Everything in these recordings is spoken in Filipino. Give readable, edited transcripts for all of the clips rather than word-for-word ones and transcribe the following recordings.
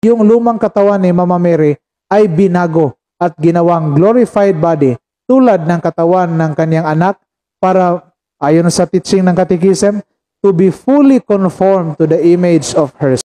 yung lumang katawan ni Mama Mary ay binago at ginawang glorified body tulad ng katawan ng kanyang anak para, ayon sa teaching ng Catechism, to be fully conformed to the image of her son.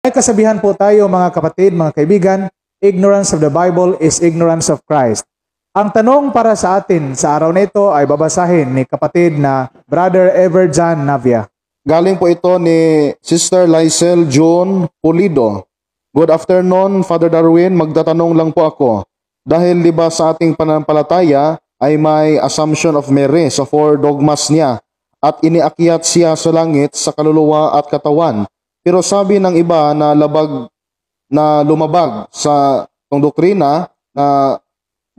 May kasabihan po tayo mga kapatid, mga kaibigan, ignorance of the Bible is ignorance of Christ. Ang tanong para sa atin sa araw na ito ay babasahin ni kapatid na Brother Everjan Navia. Galing po ito ni Sister Lysel June Pulido. Good afternoon, Father Darwin. Magtatanong lang po ako. Dahil di ba sa ating pananampalataya ay may assumption of Mary sa 4 dogmas niya at iniakyat siya sa langit sa kaluluwa at katawan. Pero sabi ng iba na lumabag sa doktrina na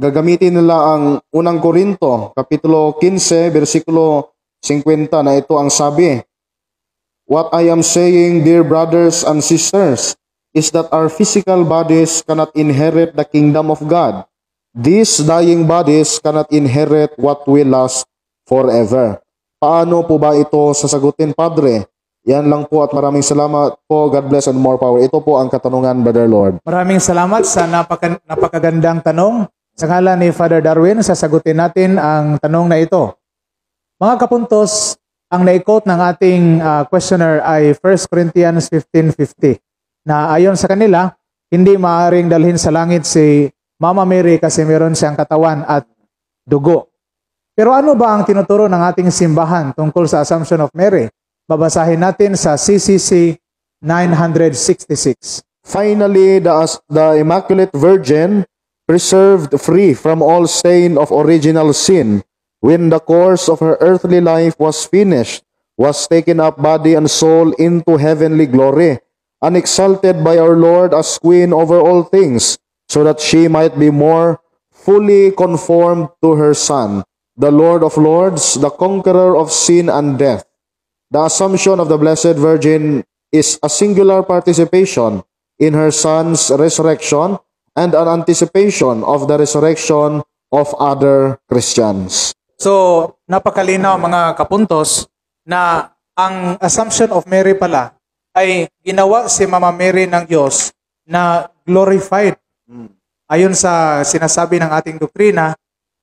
gagamitin nila ang unang Korinto, Kapitulo 15, versikulo 50 na ito ang sabi. What I am saying, dear brothers and sisters, is that our physical bodies cannot inherit the kingdom of God. These dying bodies cannot inherit what will last forever. Paano po ba ito sasagutin, Padre? Yan lang po at maraming salamat po. God bless and more power. Ito po ang katanungan, Brother Lord. Maraming salamat sa napakagandang tanong. Sa ngalan ni Father Darwin, sasagutin natin ang tanong na ito. Mga kapuntos, ang na-quote ng ating questioner ay 1 Corinthians 15:50 na ayon sa kanila, hindi maaaring dalhin sa langit si Mama Mary kasi meron siyang katawan at dugo. Pero ano ba ang tinuturo ng ating simbahan tungkol sa Assumption of Mary? Babasahin natin sa CCC 966. Finally, the Immaculate Virgin, preserved free from all stain of original sin, when the course of her earthly life was finished, was taken up body and soul into heavenly glory, and exalted by our Lord as Queen over all things, so that she might be more fully conformed to her Son, the Lord of Lords, the conqueror of sin and death. The Assumption of the Blessed Virgin is a singular participation in her Son's resurrection and an anticipation of the resurrection of other Christians. So, napakalinaw mga kapuntos na ang Assumption of Mary pala ay ginawa si Mama Mary ng Diyos na glorified. Ayon sa sinasabi ng ating doktrina,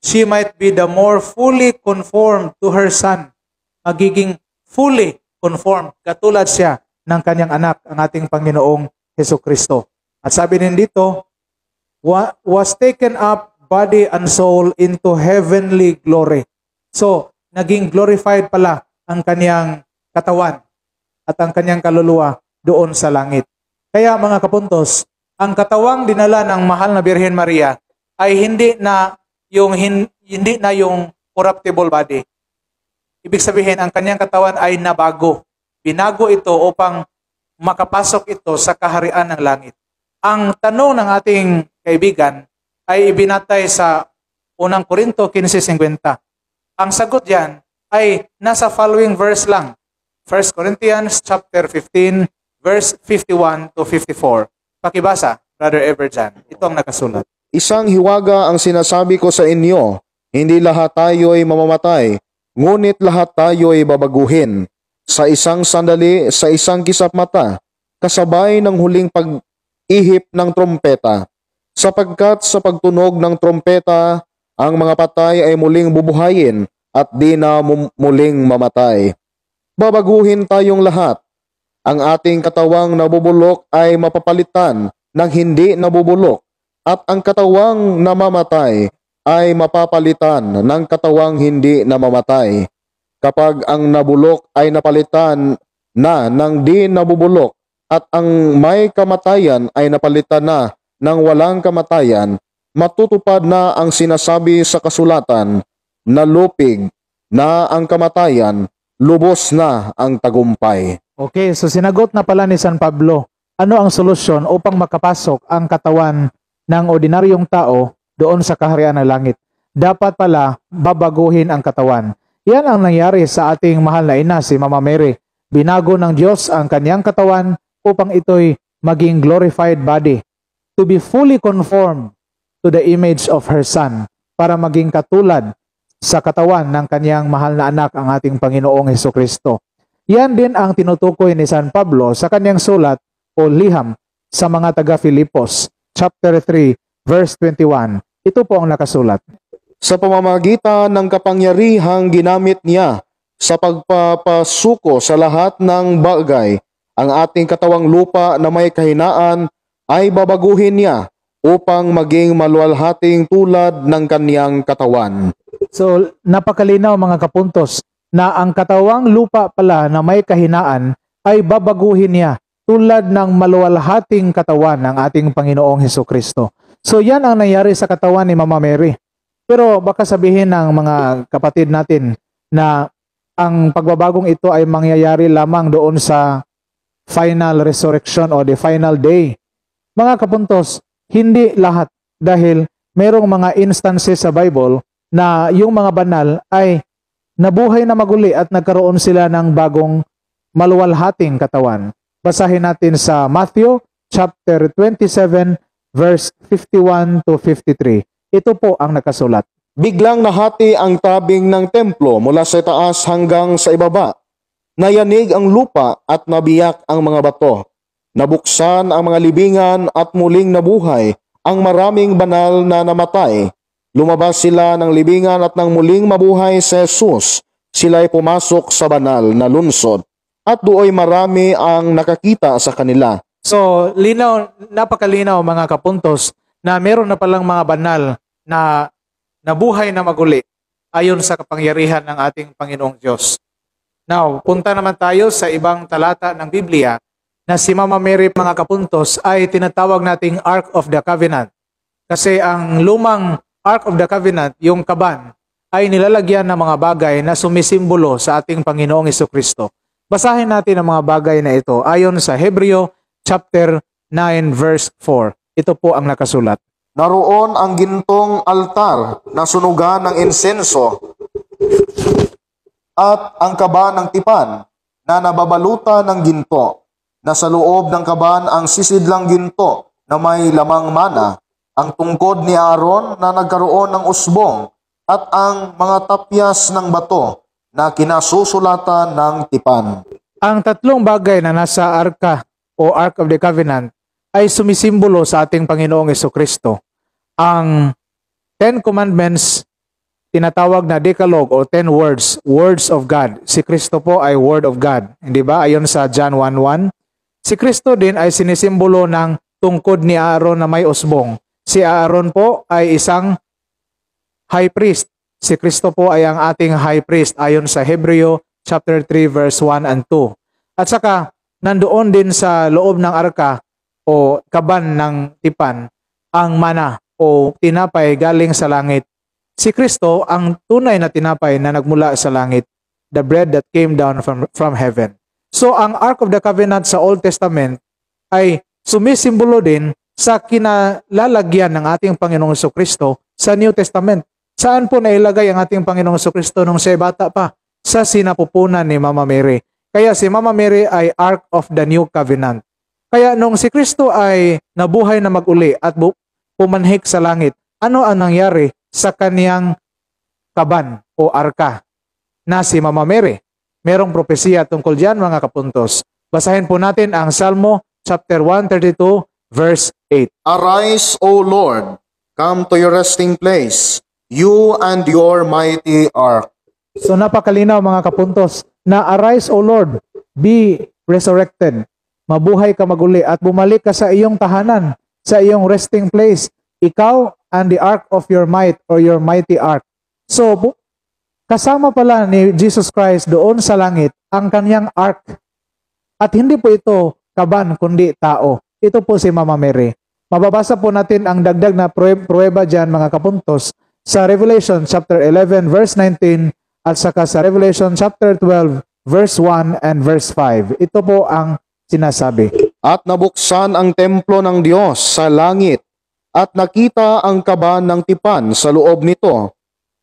she might be the more fully conformed to her Son. Magiging fully conformed, katulad siya ng kanyang anak, ang ating Panginoong Hesukristo. At sabi din dito, was taken up body and soul into heavenly glory. So, naging glorified pala ang kanyang katawan at ang kanyang kaluluwa doon sa langit. Kaya mga kapuntos, ang katawang dinala ng mahal na Birhen Maria ay hindi na yung corruptible body. Ibig sabihin, ang kanyang katawan ay nabago. Binago ito upang makapasok ito sa kaharian ng langit. Ang tanong ng ating kaibigan ay ibinatay sa unang Korinto 15:50. Ang sagot diyan ay nasa following verse lang. 1 Corinthians chapter 15 verse 51 to 54. Pakibasa, Brother Everjan. Ito ang nakasulat. Isang hiwaga ang sinasabi ko sa inyo, hindi lahat tayo ay mamamatay, ngunit lahat tayo ay babaguhin. Sa isang sandali, sa isang kisap mata, kasabay ng huling pag-ihip ng trompeta. Sapagkat sa pagtunog ng trompeta, ang mga patay ay muling bubuhayin at di na muling mamatay. Babaguhin tayong lahat. Ang ating katawang nabubulok ay mapapalitan ng hindi nabubulok at ang katawang namamatay ay mapapalitan ng katawang hindi namamatay. Kapag ang nabulok ay napalitan na ng di nabubulok at ang may kamatayan ay napalitan na ng walang kamatayan, matutupad na ang sinasabi sa kasulatan na lupig na ang kamatayan, lubos na ang tagumpay. Okay, so sinagot na pala ni San Pablo, ano ang solusyon upang makapasok ang katawan ng ordinaryong tao doon sa kaharian ng langit? Dapat pala babaguhin ang katawan. Yan ang nangyari sa ating mahal na ina, si Mama Mary. Binago ng Diyos ang kanyang katawan upang ito'y maging glorified body, to be fully conformed to the image of her Son, para maging katulad sa katawan ng kanyang mahal na anak, ang ating Panginoong Hesukristo. Yan din ang tinutukoy ni San Pablo sa kanyang sulat o liham sa mga taga-Filipos, chapter 3, verse 21. Ito po ang nakasulat. Sa pamamagitan ng kapangyarihang ginamit niya sa pagpapasuko sa lahat ng bagay, ang ating katawang lupa na may kahinaan ay babaguhin niya upang maging maluwalhating tulad ng kaniyang katawan. So, napakalinaw mga kapuntos na ang katawang lupa pala na may kahinaan ay babaguhin niya tulad ng maluwalhating katawan ng ating Panginoong Hesukristo. So, yan ang nangyari sa katawan ni Mama Mary. Pero baka sabihin ng mga kapatid natin na ang pagbabagong ito ay mangyayari lamang doon sa final resurrection o the final day. Mga kapuntos, hindi lahat dahil merong mga instances sa Bible na yung mga banal ay nabuhay na maguli at nagkaroon sila ng bagong maluwalhating katawan. Basahin natin sa Matthew chapter 27 verse 51 to 53. Ito po ang nakasulat. Biglang nahati ang tabing ng templo mula sa taas hanggang sa ibaba. Nayanig ang lupa at nabiyak ang mga bato. Nabuksan ang mga libingan at muling nabuhay ang maraming banal na namatay. Lumabas sila ng libingan at nang muling mabuhay si Jesus, sila'y pumasok sa banal na lungsod at dooy marami ang nakakita sa kanila. So, napakalinaw mga kapuntos na meron na palang mga banal na nabuhay na maguli ayon sa kapangyarihan ng ating Panginoong Diyos. Now, punta naman tayo sa ibang talata ng Biblia na si Mama Mary mga kapuntos ay tinatawag nating Ark of the Covenant. Kasi ang lumang Ark of the Covenant, yung kaban, ay nilalagyan ng mga bagay na sumisimbolo sa ating Panginoong Hesukristo. Basahin natin ang mga bagay na ito ayon sa Hebreo chapter 9 verse 4. Ito po ang nakasulat. Naroon ang gintong altar na sunugan ng insenso at ang kaban ng tipan na nababalutan ng ginto, na sa loob ng kaban ang sisidlang ginto na may lamang mana, ang tungkod ni Aaron na nagkaroon ng usbong, at ang mga tapyas ng bato na kinasusulatan ng tipan. Ang tatlong bagay na nasa arka o Ark of the Covenant ay sumisimbolo sa ating Panginoong Hesukristo. Ang 10 Commandments, tinatawag na Decalogue o 10 words, words of God. Si Kristo po ay Word of God. Hindi ba? Ayon sa John 1:1. Si Kristo din ay sinisimbolo ng tungkod ni Aaron na may usbong. Si Aaron po ay isang high priest. Si Kristo po ay ang ating high priest ayon sa Hebreo chapter 3 verse 1 and 2. At saka nandoon din sa loob ng arka o kaban ng tipan ang mana o tinapay galing sa langit. Si Kristo ang tunay na tinapay na nagmula sa langit, the bread that came down from heaven. So ang Ark of the Covenant sa Old Testament ay sumisimbolo din sa kinalalagyan ng ating Panginoong Hesukristo sa New Testament. Saan po nailagay ang ating Panginoong Hesukristo nung siya bata pa? Sa sinapupunan ni Mama Mary. Kaya si Mama Mary ay Ark of the New Covenant. Kaya nung si Kristo ay nabuhay na mag-uli at pumanhik sa langit, ano ang nangyari sa kaniyang kaban o arka na si Mama Mary? Merong propesiya tungkol diyan mga kapuntos. Basahin po natin ang Salmo chapter 132 verse 8. Arise, O Lord, come to your resting place, you and your mighty ark. So napakalinaw mga kapuntos na arise, O Lord, be resurrected. Mabuhay ka maguli at bumalik ka sa iyong tahanan, sa iyong resting place. Ikaw and the ark of your might or your mighty ark. So, kasama pala ni Jesus Christ doon sa langit ang kanyang ark. At hindi po ito kaban kundi tao. Ito po si Mama Mary. Mababasa po natin ang dagdag na pruweba dyan mga kapuntos sa Revelation chapter 11 verse 19 at saka sa Revelation chapter 12 verse 1 and verse 5. Ito po ang sinasabi. At nabuksan ang templo ng Diyos sa langit at nakita ang kaban ng tipan sa loob nito.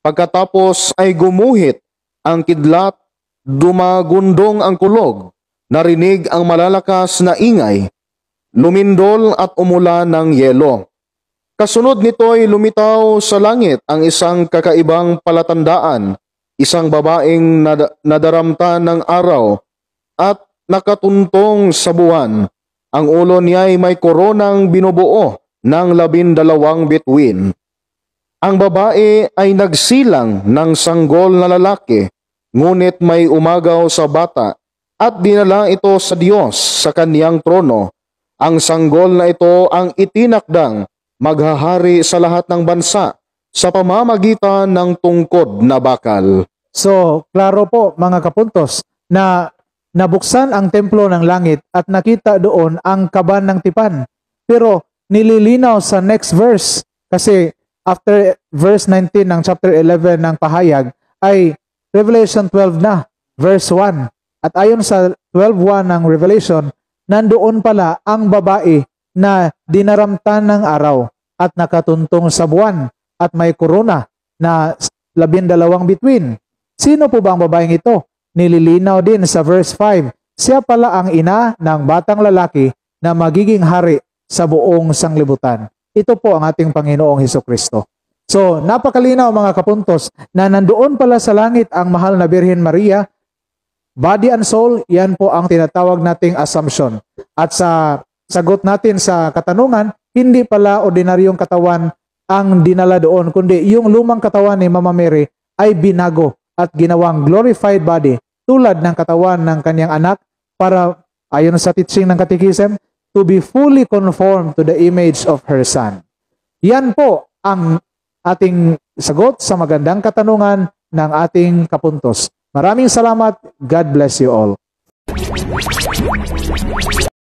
Pagkatapos ay gumuhit ang kidlat, dumagundong ang kulog, narinig ang malalakas na ingay, lumindol at umulan ng yelo. Kasunod nito ay lumitaw sa langit ang isang kakaibang palatandaan, isang babaeng nadaramta ng araw at nakatuntong sa buwan. Ang ulo niya ay may koronang binubuo ng 12 bituin. Ang babae ay nagsilang ng sanggol na lalaki, ngunit may umagaw sa bata at dinala ito sa Diyos sa kaniyang trono. Ang sanggol na ito ang itinakdang maghahari sa lahat ng bansa sa pamamagitan ng tungkod na bakal. So, klaro po mga kapuntos na nabuksan ang templo ng langit at nakita doon ang kaban ng tipan. Pero nililinaw sa next verse kasi after verse 19 ng chapter 11 ng pahayag ay Revelation 12 na, verse 1. At ayon sa 12:1 ng Revelation, nandoon pala ang babae na dinaramtan ng araw at nakatuntong sa buwan at may korona na 12 bituin. Sino po ba ang babaeng ito? Nililinaw din sa verse 5, siya pala ang ina ng batang lalaki na magiging hari sa buong sanglibutan. Ito po ang ating Panginoong Hesukristo. So, napakalinaw mga kapuntos na nandoon pala sa langit ang mahal na Birhen Maria, body and soul, yan po ang tinatawag nating assumption. At sa sagot natin sa katanungan, hindi pala ordinaryong katawan ang dinala doon, kundi yung lumang katawan ni Mama Mary ay binago at ginawang glorified body tulad ng katawan ng kanyang anak para, ayon sa teaching ng Catechism, to be fully conformed to the image of her son. Yan po ang ating sagot sa magandang katanungan ng ating kapuntos. Maraming salamat. God bless you all.